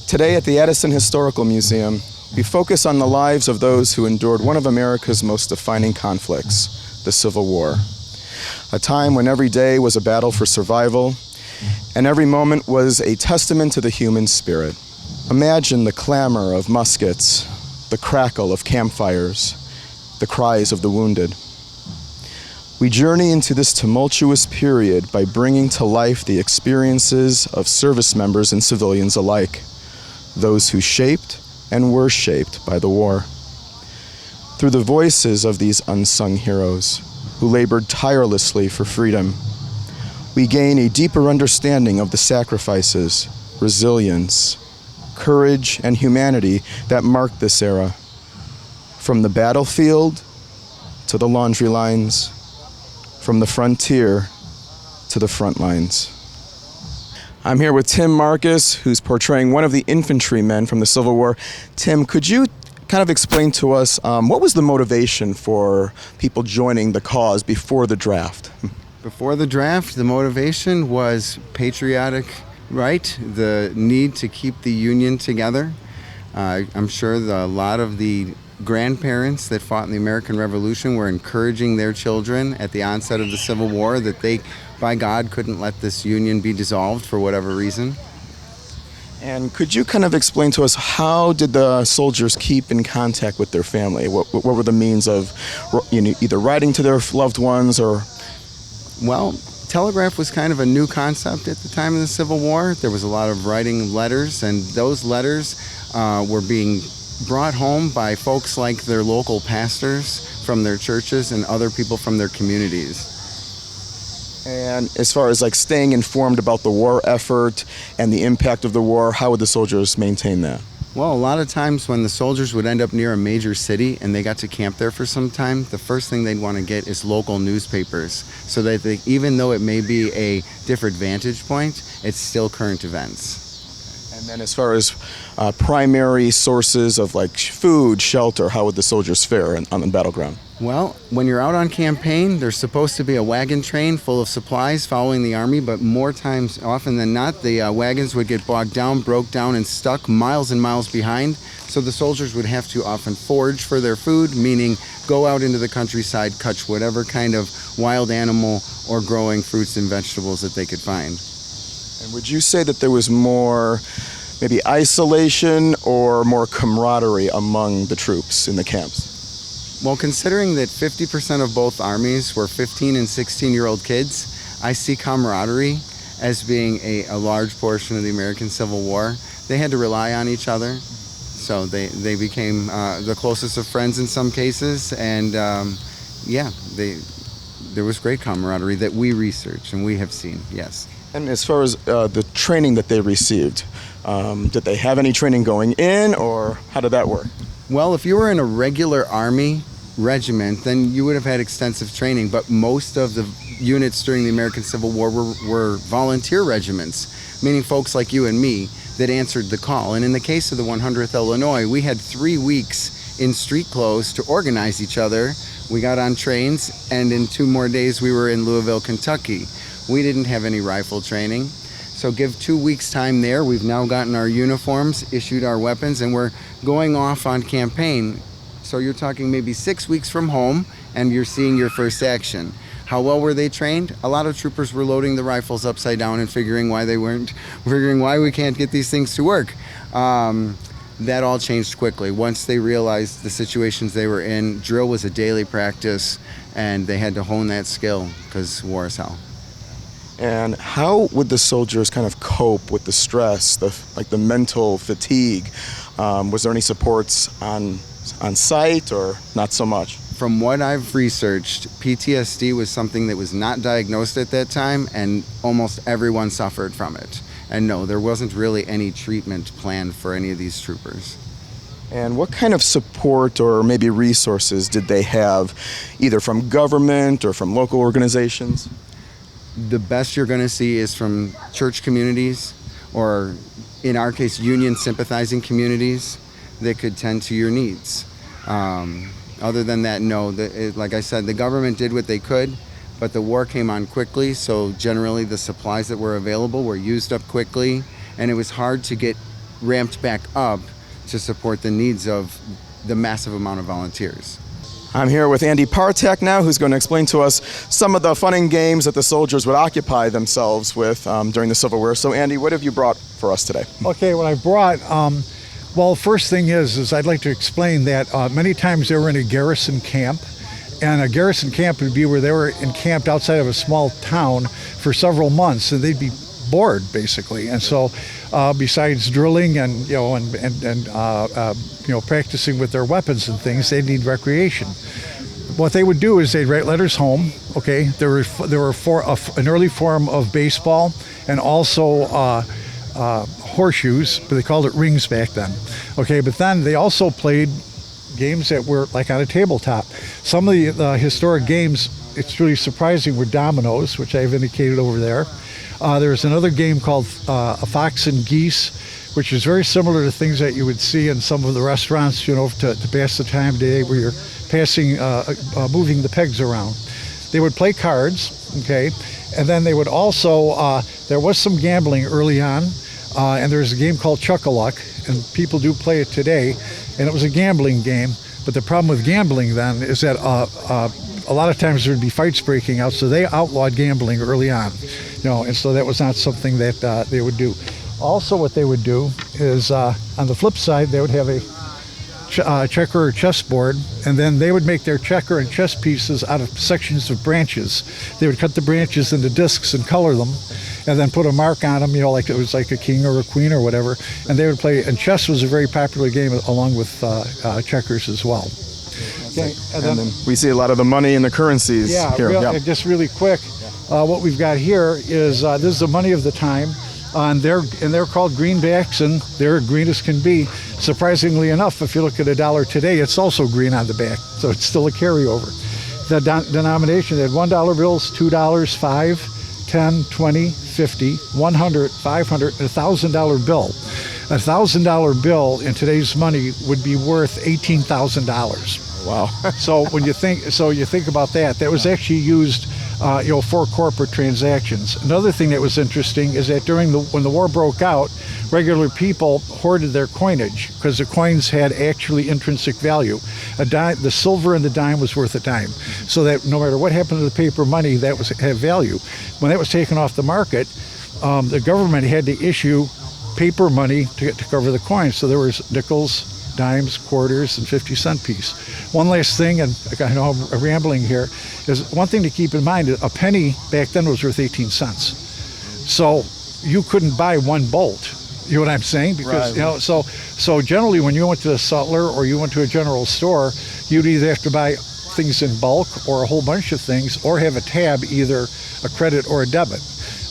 Today at the Addison Historical Museum, we focus on the lives of those who endured one of America's most defining conflicts, the Civil War. A time when every day was a battle for survival, and every moment was a testament to the human spirit. Imagine the clamor of muskets, the crackle of campfires, the cries of the wounded. We journey into this tumultuous period by bringing to life the experiences of service members and civilians alike, those who shaped and were shaped by the war. Through the voices of these unsung heroes who labored tirelessly for freedom, we gain a deeper understanding of the sacrifices, resilience, courage, and humanity that marked this era. From the battlefield to the laundry lines, from the frontier to the front lines. I'm here with Tim Marcus, who's portraying one of the infantrymen from the Civil War. Tim, could you kind of explain to us what was the motivation for people joining the cause before the draft? Before the draft, the motivation was patriotic, right? The need to keep the Union together. I'm sure a lot of the grandparents that fought in the American Revolution were encouraging their children at the onset of the Civil War that they, by God, couldn't let this Union be dissolved for whatever reason. And could you kind of explain to us, how did the soldiers keep in contact with their family? What were the means of either writing to their loved ones or... Well, telegraph was kind of a new concept at the time of the Civil War. There was a lot of writing letters, and those letters were being brought home by folks like their local pastors from their churches and other people from their communities. And as far as like staying informed about the war effort and the impact of the war, how would the soldiers maintain that? Well, a lot of times when the soldiers would end up near a major city and they got to camp there for some time, the first thing they'd want to get is local newspapers, so that they, even though it may be a different vantage point, it's still current events. And then as far as primary sources of like food, shelter, how would the soldiers fare on the battleground? Well, when you're out on campaign, there's supposed to be a wagon train full of supplies following the army, but more times, often than not, the wagons would get bogged down, broke down, and stuck miles and miles behind. So the soldiers would have to often forage for their food, meaning go out into the countryside, catch whatever kind of wild animal or growing fruits and vegetables that they could find. And would you say that there was more maybe isolation or more camaraderie among the troops in the camps? Well, considering that 50% of both armies were 15 and 16-year-old kids, I see camaraderie as being a large portion of the American Civil War. They had to rely on each other, so they became the closest of friends in some cases, and there was great camaraderie that we researched and we have seen, yes. And as far as the training that they received, did they have any training going in, or how did that work? Well, if you were in a regular Army regiment, then you would have had extensive training, but most of the units during the American Civil War were volunteer regiments, meaning folks like you and me that answered the call. And in the case of the 100th Illinois, we had 3 weeks in street clothes to organize each other. We got on trains, and in 2 more days we were in Louisville, Kentucky. We didn't have any rifle training. So give 2 weeks time there. We've now gotten our uniforms, issued our weapons, and we're going off on campaign. So you're talking maybe 6 weeks from home, and you're seeing your first action. How well were they trained? A lot of troopers were loading the rifles upside down and figuring why we can't get these things to work. That all changed quickly. Once they realized the situations they were in, drill was a daily practice, and they had to hone that skill because war is hell. And how would the soldiers kind of cope with the stress, the mental fatigue? Was there any supports on site or not so much? From what I've researched, PTSD was something that was not diagnosed at that time, and almost everyone suffered from it. And no, there wasn't really any treatment planned for any of these troopers. And what kind of support or maybe resources did they have, either from government or from local organizations? The best you're going to see is from church communities, or in our case, union sympathizing communities that could tend to your needs. Other than that, no. Like I said, the government did what they could, but the war came on quickly, so generally the supplies that were available were used up quickly, and it was hard to get ramped back up to support the needs of the massive amount of volunteers. I'm here with Andy Partak now, who's going to explain to us some of the fun and games that the soldiers would occupy themselves with during the Civil War. So, Andy, what have you brought for us today? Okay, what I brought, well, first thing is I'd like to explain that many times they were in a garrison camp, and a garrison camp would be where they were encamped outside of a small town for several months, and they'd be bored basically. And so, besides drilling and practicing with their weapons and things, they'd need recreation. What they would do is they'd write letters home. Okay, there were an early form of baseball and also horseshoes, but they called it rings back then. Okay, but then they also played games that were like on a tabletop. Some of the historic games, it's really surprising, were dominoes, which I've indicated over there. There's another game called a fox and geese, which is very similar to things that you would see in some of the restaurants, to pass the time of day, where you're moving the pegs around. They would play cards, okay, and then they would also, there was some gambling early on, and there's a game called Chuck-a-Luck, and people do play it today, and it was a gambling game. But the problem with gambling then is that a lot of times there would be fights breaking out, so they outlawed gambling early on, and so that was not something that they would do. Also, what they would do is, on the flip side, they would have a checker or chessboard, and then they would make their checker and chess pieces out of sections of branches. They would cut the branches into discs and color them, and then put a mark on them, like it was like a king or a queen or whatever, and they would play. And chess was a very popular game along with checkers as well. Okay, and then we see a lot of the money and the currencies here. Just really quick, what we've got here is this is the money of the time, and they're called greenbacks, and they're green as can be. Surprisingly enough, if you look at $1 today, it's also green on the back, so it's still a carryover. The denomination, they had $1 bills, $2, $5, $10, $20, $50, $100, $500, and $1,000 bill. A $1,000 bill in today's money would be worth $18,000. Wow. So when you think about that, that was actually used, for corporate transactions. Another thing that was interesting is that when the war broke out, regular people hoarded their coinage because the coins had actually intrinsic value. The silver in the dime was worth a dime, so that no matter what happened to the paper money, that had value. When that was taken off the market, the government had to issue paper money to cover the coins. So there was nickels, dimes, quarters, and 50-cent piece. One last thing, and I know I'm rambling here, is one thing to keep in mind: a penny back then was worth 18 cents. So you couldn't buy one bolt. You know what I'm saying? Because right. So generally, when you went to a sutler or you went to a general store, you'd either have to buy things in bulk or a whole bunch of things, or have a tab, either a credit or a debit.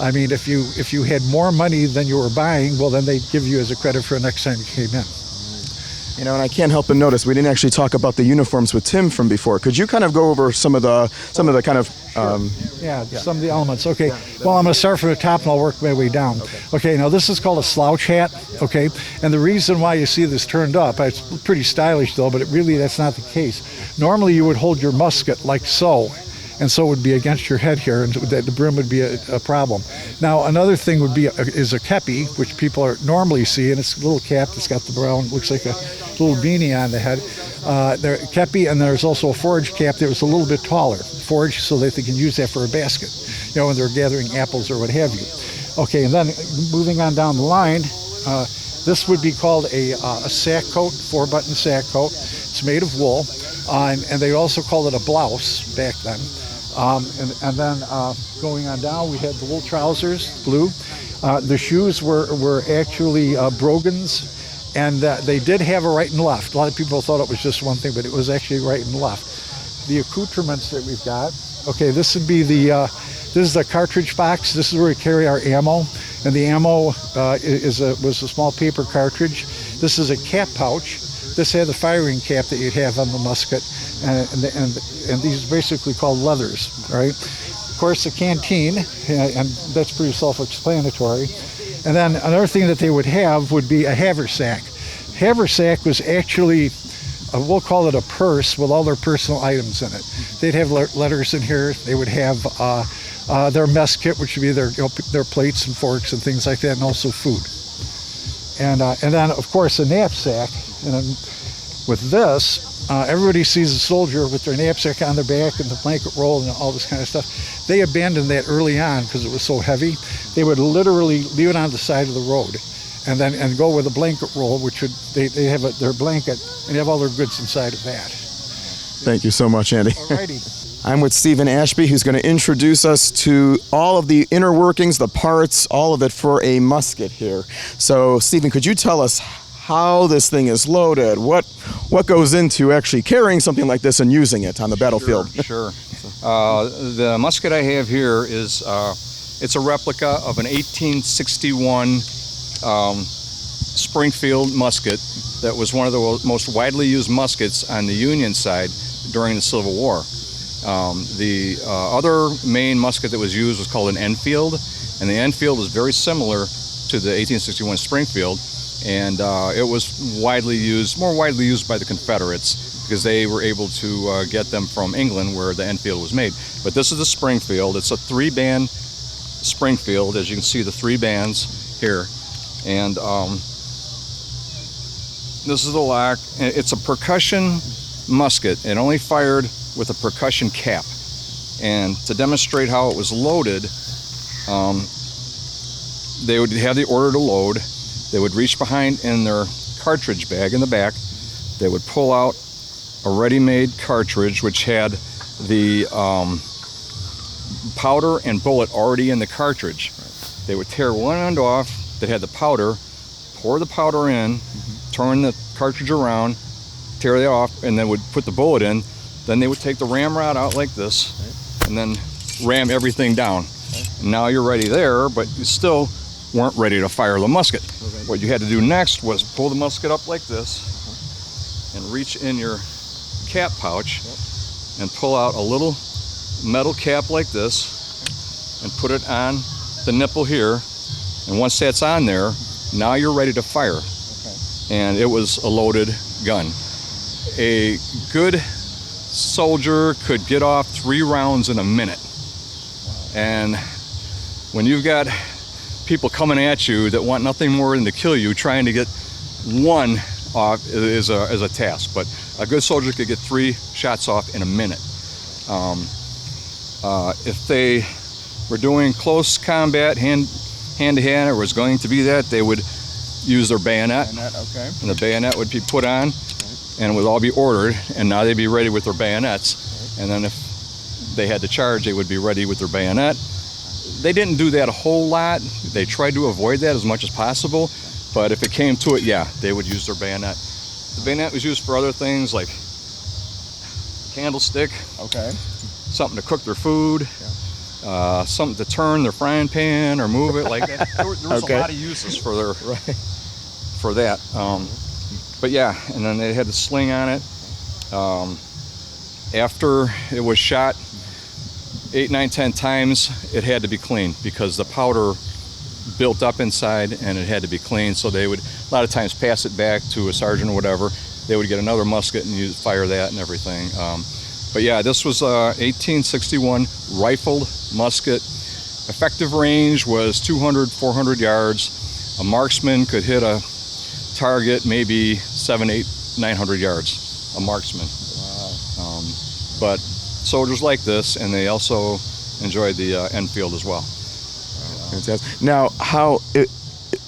I mean, if you had more money than you were buying, well, then they'd give you as a credit for the next time you came in. And I can't help but notice we didn't actually talk about the uniforms with Tim from before. Could you kind of go over some of the kind of some of the elements? Okay. Yeah, well, I'm going to start from the top and I'll work my way down. Okay. Now this is called a slouch hat. Okay. And the reason why you see this turned up, it's pretty stylish though, but that's not the case. Normally you would hold your musket like so, and so it would be against your head here, and the brim would be a problem. Now, another thing would be is a kepi, which people normally see, and it's a little cap that's got the brown, looks like a little beanie on the head. Kepi, and there's also a forage cap that was a little bit taller. Forage, so that they can use that for a basket, when they're gathering apples or what have you. Okay, and then moving on down the line, this would be called a sack coat, 4-button sack coat. It's made of wool, and they also called it a blouse back then. And then going on down, we had the wool trousers, blue. The shoes were actually brogans, and they did have a right and left. A lot of people thought it was just one thing, but it was actually right and left. The accoutrements that we've got. Okay, this would be this is the cartridge box. This is where we carry our ammo, and the ammo was a small paper cartridge. This is a cap pouch. This had the firing cap that you'd have on the musket, and these are basically called leathers, right? Of course, the canteen, and that's pretty self-explanatory. And then another thing that they would have would be a haversack. Haversack was actually, we'll call it a purse with all their personal items in it. They'd have letters in here. They would have their mess kit, which would be their plates and forks and things like that, and also food. And then, of course, a knapsack. And then with this, everybody sees a soldier with their knapsack on their back and the blanket roll and all this kind of stuff. They abandoned that early on because it was so heavy. They would literally leave it on the side of the road, and go with a blanket roll, which would they have their blanket and have all their goods inside of that. Thank you so much, Andy. Alrighty. I'm with Stephen Ashby, who's going to introduce us to all of the inner workings, the parts, all of it for a musket here. So, Stephen, could you tell us how this thing is loaded? What goes into actually carrying something like this and using it on the battlefield? Sure. The musket I have here is it's a replica of an 1861 Springfield musket that was one of the most widely used muskets on the Union side during the Civil War. The other main musket that was used was called an Enfield, and the Enfield was very similar to the 1861 Springfield, and it was more widely used by the Confederates because they were able to get them from England where the Enfield was made. But this is the Springfield. It's a 3-band Springfield, as you can see the 3 bands here, and this is the lock. It's a percussion musket. It only fired with a percussion cap. And to demonstrate how it was loaded, they would have the order to load. They would reach behind in their cartridge bag in the back. They would pull out a ready-made cartridge which had the powder and bullet already in the cartridge. They would tear one end off that had the powder, pour the powder in, turn the cartridge around, tear that off, and then would put the bullet in. Then they would take the ramrod out like this, and then ram everything down. And now you're ready there, but you still weren't ready to fire the musket. What you had to do next was pull the musket up like this, and reach in your cap pouch, and pull out a little metal cap like this, and put it on the nipple here. And once that's on there, now you're ready to fire. And it was a loaded gun. A good soldier could get off 3 rounds in a minute. And when you've got people coming at you that want nothing more than to kill you, trying to get one off is a task. But a good soldier could get 3 shots off in a minute. If they were doing close combat, hand to hand, or was going to be that, they would use their bayonet. And the bayonet would be put on, and it would all be ordered, and now they'd be ready with their bayonets. And then if they had to charge, they would be ready with their bayonet. They didn't do that a whole lot. They tried to avoid that as much as possible, but if it came to it, yeah, they would use their bayonet. The bayonet was used for other things like candlestick, something to cook their food, something to turn their frying pan or move it like that. There was a lot of uses for that. But yeah, and then they had the sling on it. After it was shot 8, 9, 10 times, it had to be cleaned because the powder built up inside and it had to be cleaned. So they would a lot of times pass it back to a sergeant or whatever. They would get another musket and fire that and everything. But yeah, this was a 1861 rifled musket. Effective range was 200, 400 yards. A marksman could hit a target maybe 700, 800, 900 yards, a marksman. Wow. But soldiers like this, and they also enjoyed the Enfield as well. Fantastic. Now,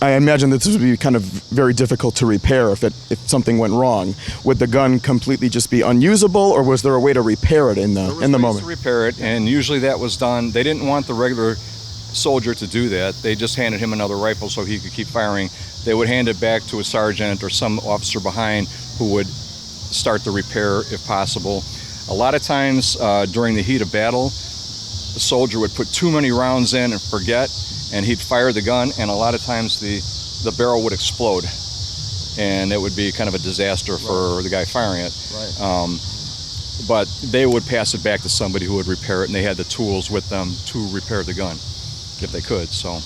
I imagine that this would be kind of very difficult to repair if something went wrong. Would the gun completely just be unusable, or was there a way to repair it in the moment? There was ways to repair it, and usually that was done. They didn't want the regular soldier to do that. They just handed him another rifle so he could keep firing. They would hand it back to a sergeant or some officer behind who would start the repair if possible. A lot of times during the heat of battle, the soldier would put too many rounds in and forget, and he'd fire the gun, and a lot of times the barrel would explode, and it would be kind of a disaster for the guy firing it. But they would pass it back to somebody who would repair it, and they had the tools with them to repair the gun if they could. So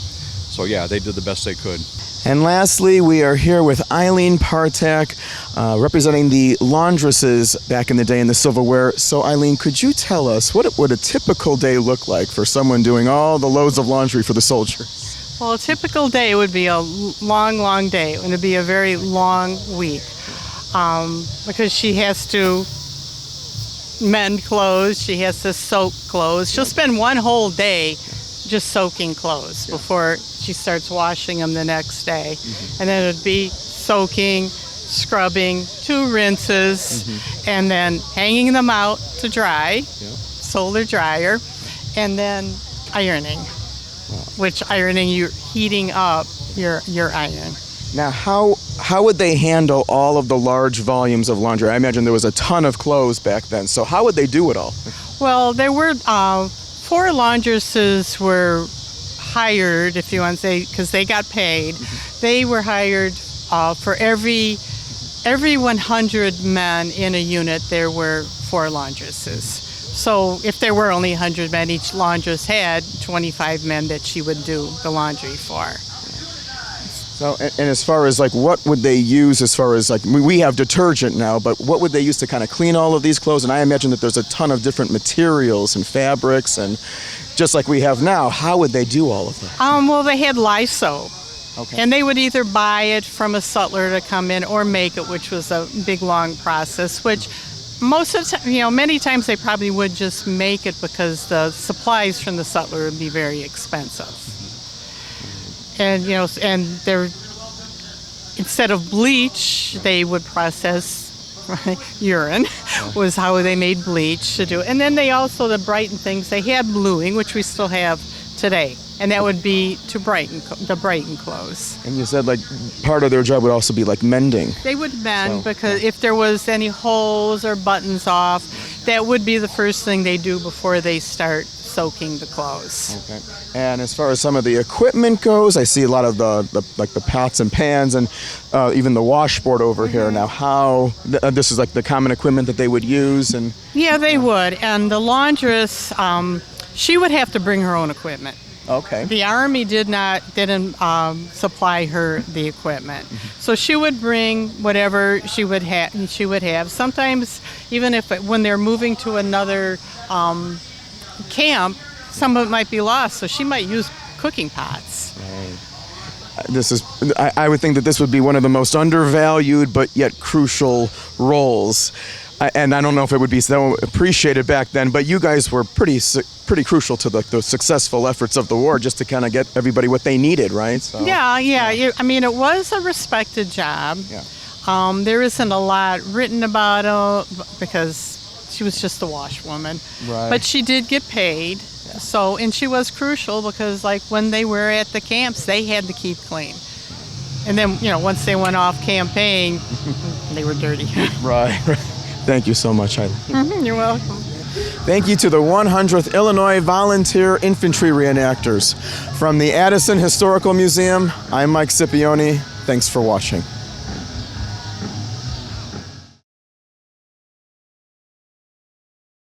yeah, they did the best they could. And lastly, we are here with Eileen Partak, representing the laundresses back in the day in the Civil War. So Eileen, could you tell us what would a typical day look like for someone doing all the loads of laundry for the soldier? Well, a typical day would be a long, long day. It would be a very long week because she has to mend clothes, she has to soak clothes. She'll spend one whole day just soaking clothes before she starts washing them the next day. And then it would be soaking, scrubbing, 2 rinses, and then hanging them out to dry, solar dryer, and then ironing. Which ironing, you're heating up your iron. Now, how would they handle all of the large volumes of laundry? I imagine there was a ton of clothes back then. So how would they do it all? Well, there were 4 laundresses were hired, if you want to say, because they got paid. They were hired for every 100 men in a unit. There were 4 laundresses. So if there were only 100 men, each laundress had 25 men that she would do the laundry for. So, and as far as like what would they use as far as like, we have detergent now, but what would they use to kind of clean all of these clothes? And I imagine that there's a ton of different materials and fabrics, and just like we have now, how would they do all of that? Well, they had lye soap. Okay. And they would either buy it from a sutler to come in or make it, which was a big, long process, which most of the time, many times they probably would just make it because the supplies from the sutler would be very expensive. And, and they're, instead of bleach, they would process urine, was how they made bleach to do it. And then they also, the brighten things, they had bluing, which we still have today. And that would be to brighten clothes. And you said like part of their job would also be like mending. They would mend because if there was any holes or buttons off, that would be the first thing they do before they start soaking the clothes. Okay. And as far as some of the equipment goes, I see a lot of the pots and pans and even the washboard over here. Now, how this is like the common equipment that they would use, and yeah, they would. And the laundress, she would have to bring her own equipment. okay. The Army didn't supply her the equipment, so she would bring whatever she would have. Sometimes, even when they're moving to another camp, some of it might be lost, so she might use cooking pots. I would think that this would be one of the most undervalued but yet crucial roles. And I don't know if it would be so appreciated back then, but you guys were pretty crucial to the successful efforts of the war, just to kind of get everybody what they needed, right? So, Yeah. I mean, it was a respected job. Yeah. There isn't a lot written about her because she was just a washwoman. Right. But she did get paid. Yeah. So, and she was crucial because, like, when they were at the camps, they had to keep clean. And then, once they went off campaign, they were dirty. Right. Thank you so much, Eileen. You're welcome. Thank you to the 100th Illinois Volunteer Infantry Reenactors. From the Addison Historical Museum, I'm Mike Scipione. Thanks for watching.